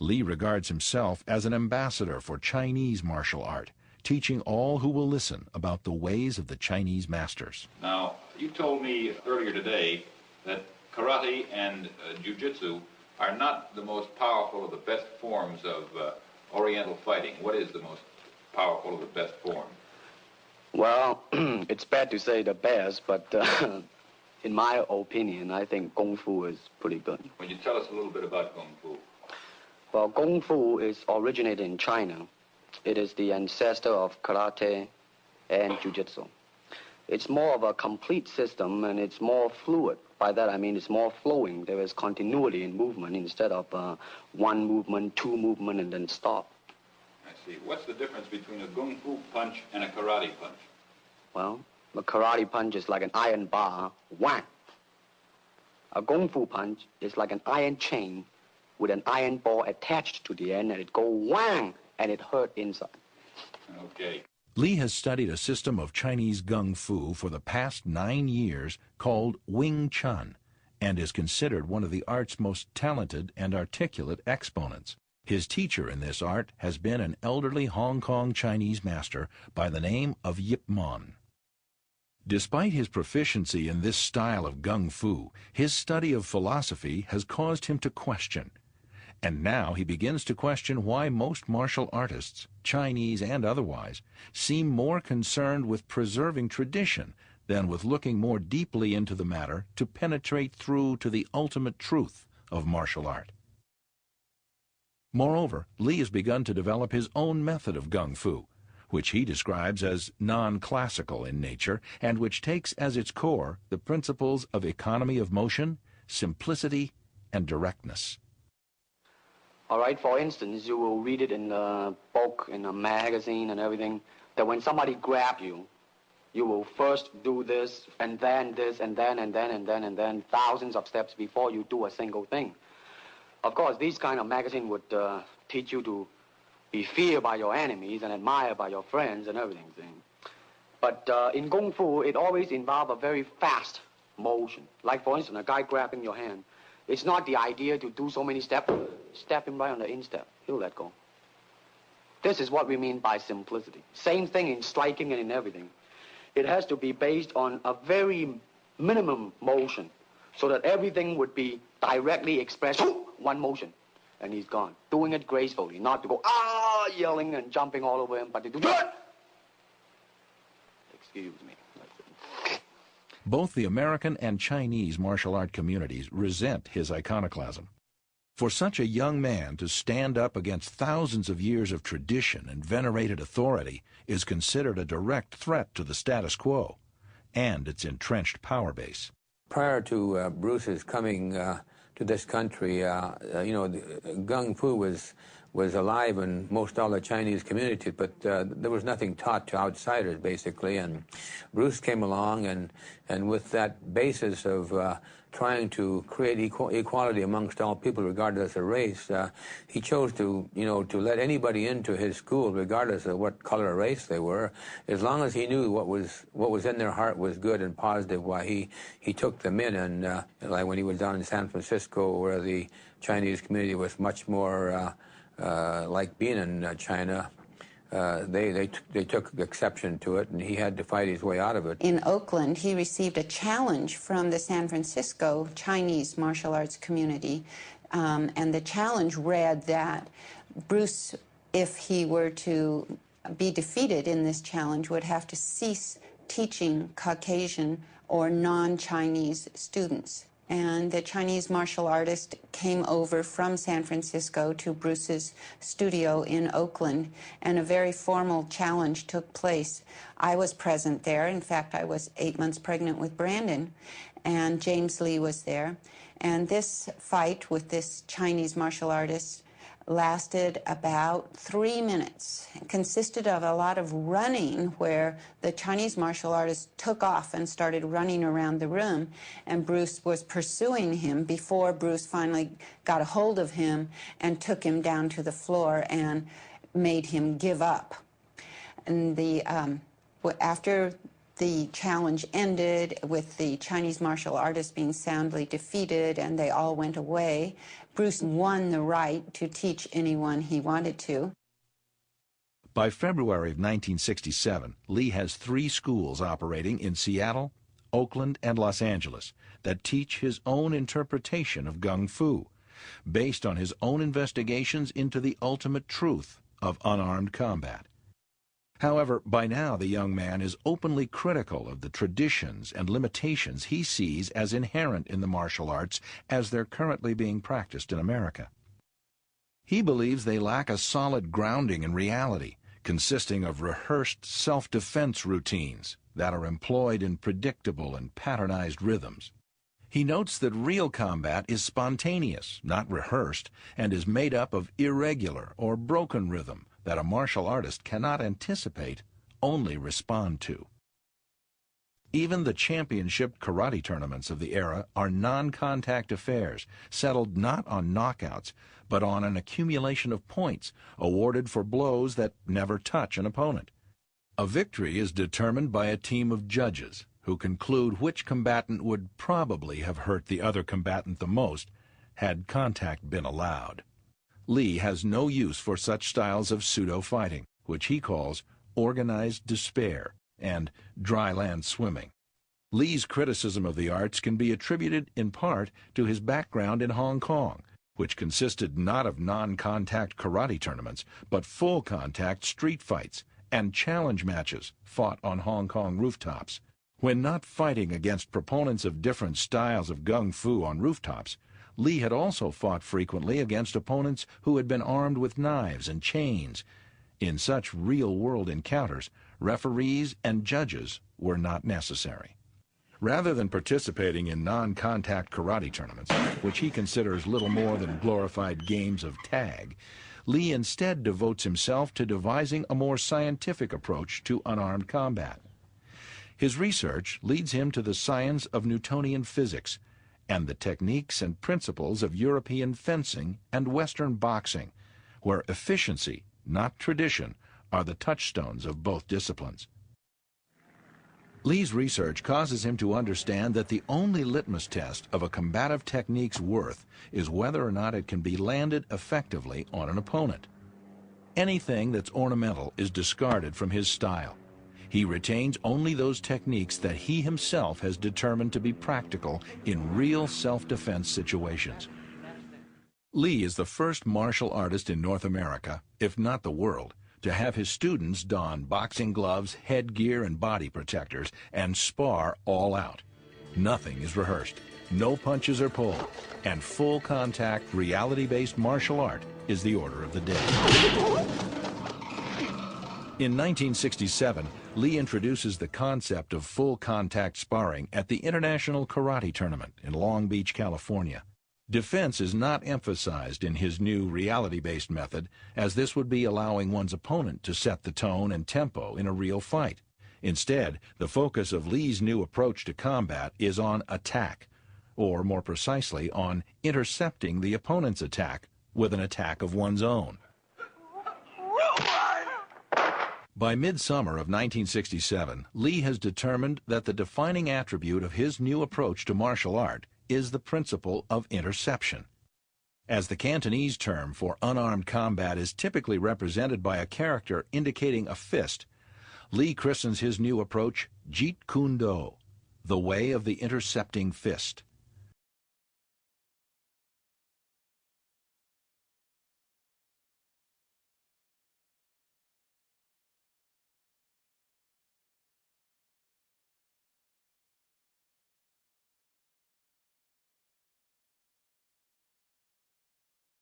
Lee regards himself as an ambassador for Chinese martial art, teaching all who will listen about the ways of the Chinese masters. Now, you told me earlier today that karate and jiu-jitsu are not the most powerful or the best forms of Oriental fighting. What is the most powerful or the best form? Well, it's bad to say the best, but in my opinion, I think Kung Fu is pretty good. Would you tell us a little bit about Kung Fu? Well, Kung Fu is originated in China. It is the ancestor of karate and jiu-jitsu. It's more of a complete system, and it's more fluid. By that, I mean it's more flowing. There is continuity in movement instead of one movement, two movement, and then stop. I see. What's the difference between a Kung Fu punch and a karate punch? Well, a karate punch is like an iron bar, whack. A Kung Fu punch is like an iron chain with an iron ball attached to the end, and it go whang, and it hurt inside. Okay. Lee has studied a system of Chinese Kung Fu for the past 9 years called Wing Chun, and is considered one of the art's most talented and articulate exponents. His teacher in this art has been an elderly Hong Kong Chinese master by the name of Yip Man. Despite his proficiency in this style of Kung Fu, his study of philosophy has caused him to question. And now he begins to question why most martial artists, Chinese and otherwise, seem more concerned with preserving tradition than with looking more deeply into the matter to penetrate through to the ultimate truth of martial art. Moreover, Lee has begun to develop his own method of Kung Fu, which he describes as non-classical in nature and which takes as its core the principles of economy of motion, simplicity, and directness. All right, for instance, you will read it in a book, in a magazine and everything, that when somebody grabs you, you will first do this, and then this, and then, and then, and then, and then, thousands of steps before you do a single thing. Of course, these kind of magazine would teach you to be feared by your enemies and admired by your friends and everything. But in Kung Fu, it always involves a very fast motion. Like, for instance, a guy grabbing your hand. It's not the idea to do so many steps. Step him right on the instep. He'll let go. This is what we mean by simplicity. Same thing in striking and in everything. It has to be based on a very minimum motion so that everything would be directly expressed. One motion, and he's gone. Doing it gracefully, not to go, yelling and jumping all over him, but to do that. Excuse me. Both the American and Chinese martial art communities resent his iconoclasm. For such a young man to stand up against thousands of years of tradition and venerated authority is considered a direct threat to the status quo and its entrenched power base. Prior to Bruce's coming to this country, Kung Fu was alive in most all the Chinese communities, but there was nothing taught to outsiders, basically. And Bruce came along, and with that basis of trying to create equality amongst all people, regardless of race, he chose to let anybody into his school, regardless of what color or race they were, as long as he knew what was in their heart was good and positive. Why he took them in, and like when he was down in San Francisco, where the Chinese community was much more like being in China, they took exception to it, and he had to fight his way out of it. In Oakland, he received a challenge from the San Francisco Chinese martial arts community, and the challenge read that Bruce, if he were to be defeated in this challenge, would have to cease teaching Caucasian or non-Chinese students. And the Chinese martial artist came over from San Francisco to Bruce's studio in Oakland, and a very formal challenge took place. I was present there. In fact, I was 8 months pregnant with Brandon, and James Lee was there. And this fight with this Chinese martial artist lasted about 3 minutes. It consisted of a lot of running, where the Chinese martial artist took off and started running around the room, and Bruce was pursuing him before Bruce finally got a hold of him and took him down to the floor and made him give up. And after the challenge ended with the Chinese martial artists being soundly defeated and they all went away, Bruce won the right to teach anyone he wanted to. By February of 1967, Lee has 3 schools operating in Seattle, Oakland, and Los Angeles that teach his own interpretation of Gung Fu, based on his own investigations into the ultimate truth of unarmed combat. However, by now the young man is openly critical of the traditions and limitations he sees as inherent in the martial arts as they're currently being practiced in America. He believes they lack a solid grounding in reality, consisting of rehearsed self-defense routines that are employed in predictable and patternized rhythms. He notes that real combat is spontaneous, not rehearsed, and is made up of irregular or broken rhythm that a martial artist cannot anticipate, only respond to. Even the championship karate tournaments of the era are non-contact affairs, settled not on knockouts, but on an accumulation of points awarded for blows that never touch an opponent. A victory is determined by a team of judges who conclude which combatant would probably have hurt the other combatant the most had contact been allowed. Lee has no use for such styles of pseudo-fighting, which he calls organized despair and dry land swimming. Lee's criticism of the arts can be attributed in part to his background in Hong Kong, which consisted not of non-contact karate tournaments, but full-contact street fights and challenge matches fought on Hong Kong rooftops. When not fighting against proponents of different styles of Gung Fu on rooftops, Lee had also fought frequently against opponents who had been armed with knives and chains. In such real-world encounters, referees and judges were not necessary. Rather than participating in non-contact karate tournaments, which he considers little more than glorified games of tag, Lee instead devotes himself to devising a more scientific approach to unarmed combat. His research leads him to the science of Newtonian physics and the techniques and principles of European fencing and Western boxing, where efficiency, not tradition, are the touchstones of both disciplines. Lee's research causes him to understand that the only litmus test of a combative technique's worth is whether or not it can be landed effectively on an opponent. Anything that's ornamental is discarded from his style. He retains only those techniques that he himself has determined to be practical in real self-defense situations. Lee is the first martial artist in North America, if not the world, to have his students don boxing gloves, headgear, and body protectors and spar all out. Nothing is rehearsed, no punches are pulled, and full-contact, reality-based martial art is the order of the day. In 1967, Lee introduces the concept of full-contact sparring at the International Karate Tournament in Long Beach, California. Defense is not emphasized in his new reality-based method, as this would be allowing one's opponent to set the tone and tempo in a real fight. Instead, the focus of Lee's new approach to combat is on attack, or more precisely, on intercepting the opponent's attack with an attack of one's own. By midsummer of 1967, Lee has determined that the defining attribute of his new approach to martial art is the principle of interception. As the Cantonese term for unarmed combat is typically represented by a character indicating a fist, Lee christens his new approach Jeet Kune Do, the way of the intercepting fist.